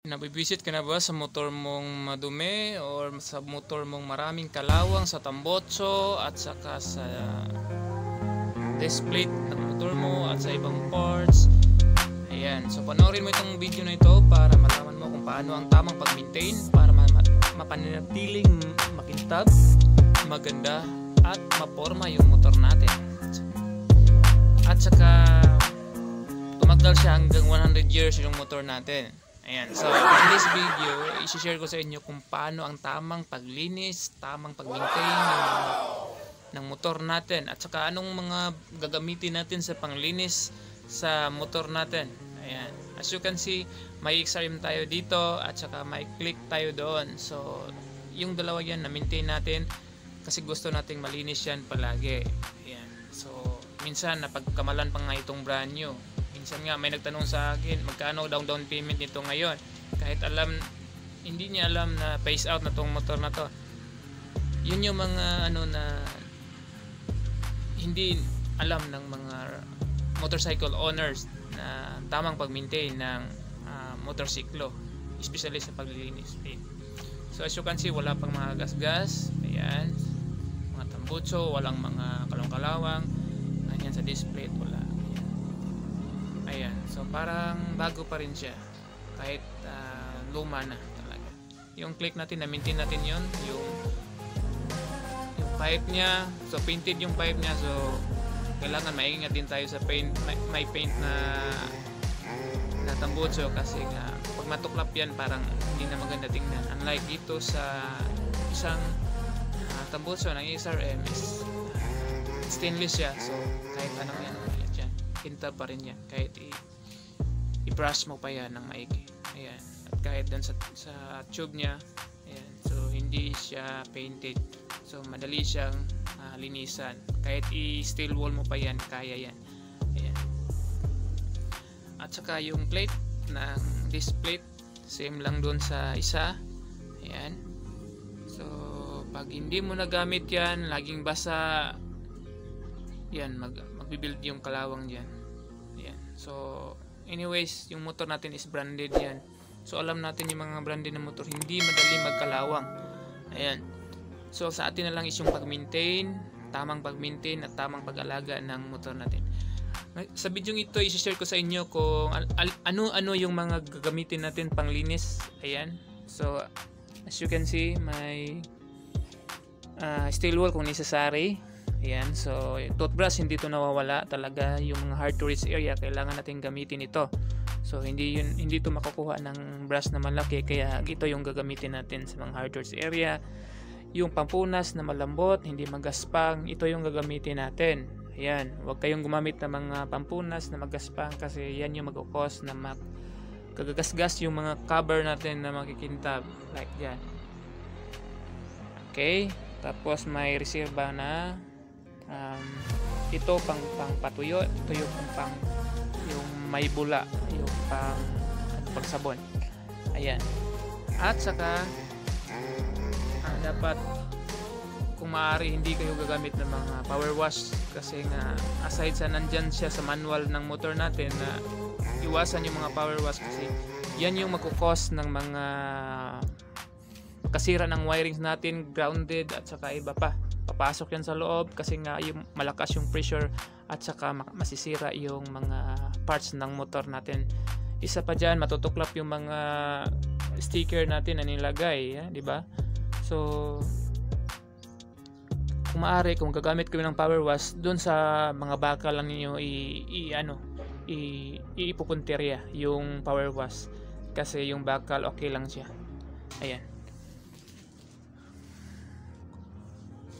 Nabibisit ka na ba sa motor mong madumi or sa motor mong maraming kalawang sa tambotso at saka sa disc plate ng motor mo at sa ibang parts? Ayan, so panoorin mo itong video na ito para malaman mo kung paano ang tamang pag-maintain para mapanatiling makintab, maganda at maporma yung motor natin. At saka tumagal siya hanggang 100 years yung motor natin. Ayan, so in this video, i-share ko sa inyo kung paano ang tamang paglinis, tamang pag-maintain ng motor natin at saka anong mga gagamitin natin sa panglinis sa motor natin. Ayan, as you can see, may XRM tayo dito at saka may click tayo doon. So, yung dalawa yan na-maintain natin kasi gusto nating malinis yan palagi. Ayan, so minsan napagkamalan pa nga itong brand new. Minsan nga may nagtanong sa akin magkano down payment nito ngayon, kahit hindi niya alam na phase out na tong motor na to. Yun yung mga na hindi alam ng mga motorcycle owners na tamang pag-maintain ng motorsiklo, especially sa paglilinis. So as you can see, wala pang mga gas-gas. Ayan, mga tambutso, walang mga kalong-kalawang. Ayan, sa display wala. Ayan, so parang bago pa rin siya kahit luma na talaga. Yung click natin, na-maintain natin yun, yung pipe nya, so painted yung pipe nya, so kailangan maingat din tayo sa paint, may paint na tambutso kasi nga pag matuklap yan parang hindi na maganda tingnan. Unlike dito sa isang tambutso ng XRM is stainless siya, so kahit anong yan kintab pa rin yan kahit i-brush mo pa yan ng maigi. Ayan, at kahit dun sa tube nya, ayan, so hindi siya painted, so madali siyang linisan. Kahit i-steel wall mo pa yan, kaya yan. Ayan, at saka yung plate ng disc plate same lang dun sa isa. Ayan, so pag hindi mo nagamit yan, laging basa yan, magbibuild yung kalawang dyan. Ayan. So anyways, yung motor natin is branded yan, so alam natin yung mga branded na motor hindi madali magkalawang. Ayan, so sa atin na lang is yung pag-maintain, tamang pag-maintain at tamang pag-alaga ng motor natin. Sa video ito, i-share ko sa inyo kung ano yung mga gagamitin natin pang linis. Ayan, so as you can see, may steel wool kung necessary. Ayan, so toothbrush hindi to nawawala talaga. Yung mga hard to reach area kailangan natin gamitin ito. So hindi to makukuha ng brush na malaki, kaya ito yung gagamitin natin sa mga hard to reach area. Yung pampunas na malambot, hindi magaspang, ito yung gagamitin natin. Ayan, huwag kayong gumamit ng mga pampunas na magaspang kasi yan yung magkukos na kagagasgas yung mga cover natin na makikintab like yan. Okay, tapos may reserva na ito pang patuyo, ito yung yung may bula, yung pang sabon. Ayan, at saka dapat kung maaari hindi kayo gagamit ng mga power wash kasi nga aside sa nandyan siya sa manual ng motor natin na iwasan yung mga power wash kasi yan yung magkukos ng mga kasira ng wirings natin, grounded at saka iba pa. Papasok yan sa loob kasi nga yung malakas yung pressure at saka masisira yung mga parts ng motor natin. Isa pa dyan, matutuklap yung mga sticker natin na nilagay, di ba? So kung maaari, kung gagamit kayo ng power wash, doon sa mga bakal lang niyo ipupuntirya yung power wash kasi yung bakal okay lang siya. Ayan.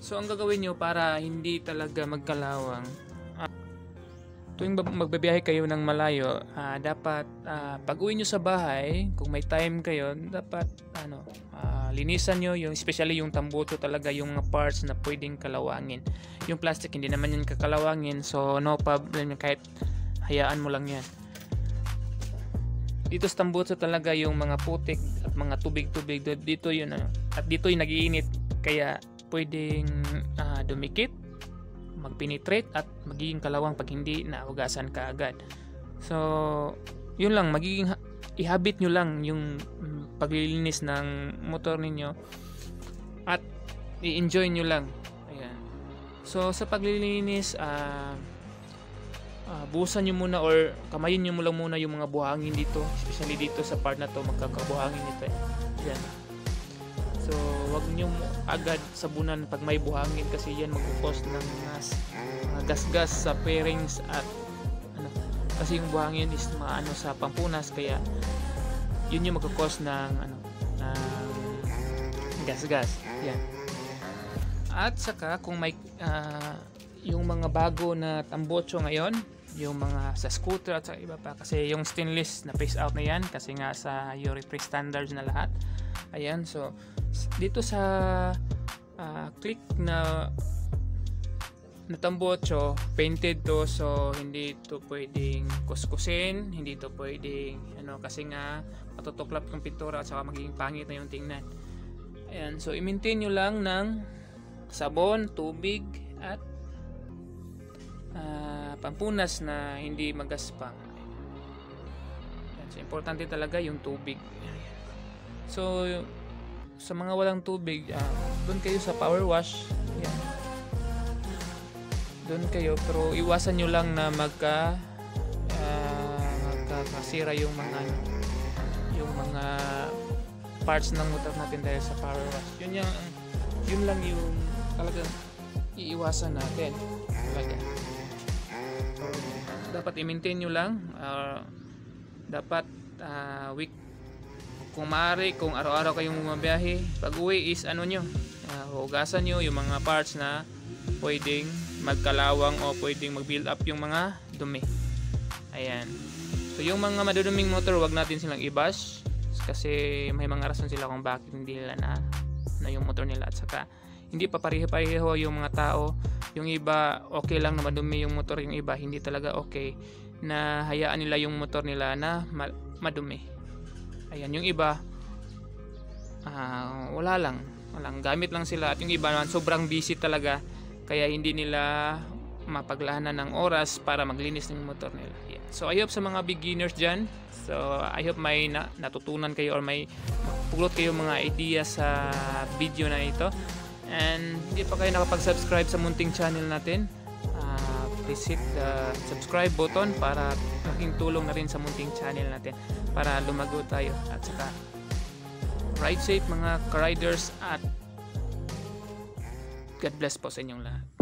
So ang gagawin nyo para hindi talaga magkalawang, tuwing magbabiyahe kayo ng malayo, dapat pag uwi nyo sa bahay, kung may time kayo, dapat linisan nyo yung, especially yung tambuto talaga, yung mga parts na pwedeng kalawangin. Yung plastic hindi naman yan kakalawangin, so no problem, kahit hayaan mo lang yan. Dito sa tambuto talaga yung mga putik at mga tubig-tubig dito yun, at dito yung nag-iinit, kaya pwedeng dumikit, magpenetrate at magiging kalawang pag hindi nahugasan ka agad. So yun lang, magiging ihabit nyo lang yung paglilinis ng motor ninyo at i-enjoy nyo lang. Ayan. So sa paglilinis, buhusan nyo muna or kamayin nyo lang muna yung mga buhangin dito, especially dito sa part na to, magkakabuhangin ito. Ayan. So wag nyo agad sabunan pag may buhangin kasi yan mag-cause ng mga gasgas sa fairings at kasi yung buhangin is maano sa pampunas, kaya yun yung mag-cause ng gasgas. Yan. At saka kung may yung mga bago na tambotso ngayon, yung mga sa scooter at sa iba pa, kasi yung stainless na phase out na yan kasi nga sa Euro 3 standards na lahat. Ayan, so dito sa click na tambotso, painted to, so hindi to pwedeng kuskusin, hindi to pwedeng kasi nga matutuklap yung pintura at saka magiging pangit na yung tingnan. Ayan, so i-maintain nyo lang ng sabon, tubig at pampunas na hindi magaspang. Ayan, so importante talaga yung tubig. So sa mga walang tubig, doon kayo sa power wash. Ayan, doon kayo, pero iwasan nyo lang na magkakasira yung mga parts ng motor natin dahil sa power wash. Yun lang yung talagang iiwasan natin talaga. So, dapat i-maintain nyo lang, dapat week, kung maaari, kung araw-araw kayong bumabiyahe, pag uwi is hugasan nyo yung mga parts na pwedeng magkalawang o pwedeng mag-build up yung mga dumi. Ayan. So yung mga maduduming motor, wag natin silang i-bash kasi may mga rason sila kung bakit hindi nila na yung motor nila, at saka hindi pa pareho-pareho yung mga tao. Yung iba okay lang na madumi yung motor, yung iba hindi talaga okay na hayaan nila yung motor nila na madumi. Ayan, yung iba walang gamit lang sila, at yung iba naman sobrang busy talaga kaya hindi nila mapaglahanan ng oras para maglinis ng motor nila. Yeah. So I hope sa mga beginners dyan, so I hope may natutunan kayo or may pulot kayo mga ideas sa video na ito. And hindi pa kayo nakapag-subscribe sa munting channel natin, please hit the subscribe button para maging tulong na rin sa munting channel natin para lumago tayo. At saka ride safe mga ka-riders, at God bless po sa inyong lahat.